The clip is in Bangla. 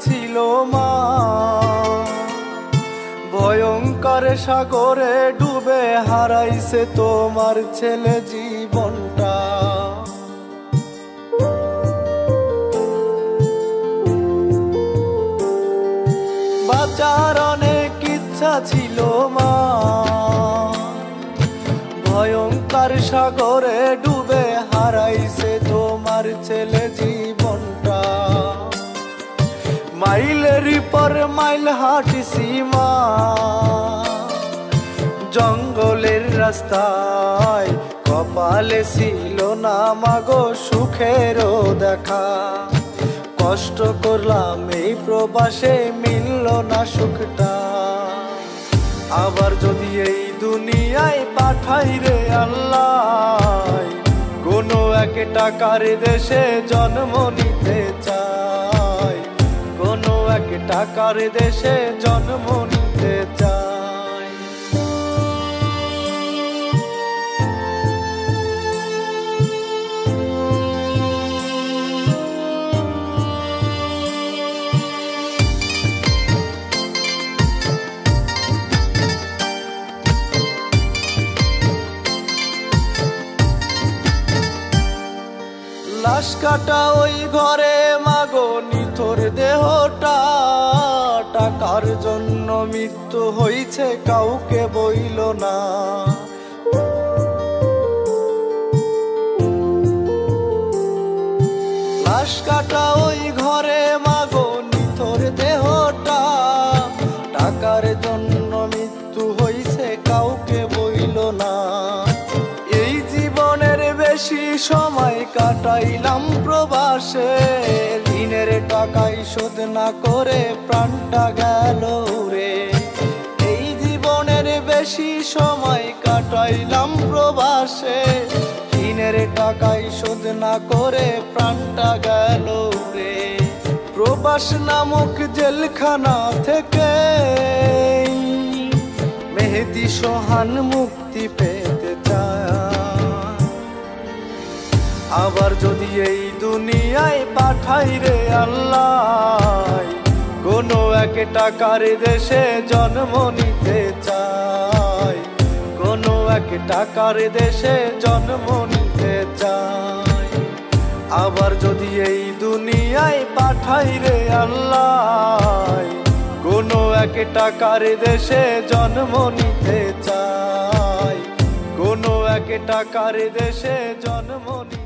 ছিল মা, ভয়ঙ্কর সাগরে ডুবে হারাইছে তোমার ছেলে জীবনটা। বাঁচার অনেক ইচ্ছা ছিল মা, ভয়ঙ্কর সাগরে ডুবে হারাইছে তোমার ছেলে জীবনটা। মাইলের পর মাইল হাঁটিছি মা, জঙ্গলের রাস্তায় কপালে ছিল না মাগো সুখেরও দেখা। কষ্ট করলাম এই প্রবাসে মিলল না সুখটা, আবার যদি এই দুনিয়ায় পাঠাই রে আল্লাহ, কোনো এক টাকার দেশে জন্ম নিতে চাই, কোনো এক টাকার দেশে জন্ম নিতে চাই। লাশ কাটা ওই ঘরে মাগো নিথর দেহটা, টাকার জন্য মৃত্যু হইছে কাউকে বইল না। লাশ কাটা ওই ঘরে মাগো নিথর দেহটা, টাকার জন্য মৃত্যু হইছে কাউকে বইল না। এই জীবনের বেশি সময় কাটাইলাম প্রবাসে, ঋণের টাকাই শোধ না করে প্রাণটা গেল রে। এই জীবনের বেশি সময় কাটাইলাম প্রবাসে, ঋণের টাকাই শোধ না করে প্রাণটা গেল রে। প্রবাস নামক জেলখানা থেকে মেহেদী সোহান মুক্তি পেতে চায়, আবার যদি এই দুনিয়ায় পাঠাই রে আল্লাহ, কোনো এক টাকার দেশে জন্ম নিতে চাই, কোনো এক টাকার দেশে জন্ম নিতে চাই। আবার যদি এই দুনিয়ায় পাঠাই রে আল্লাহ, কোনো এক টাকার দেশে জন্ম নিতে চাই, কোনো এক টাকার দেশে জন্ম নিতে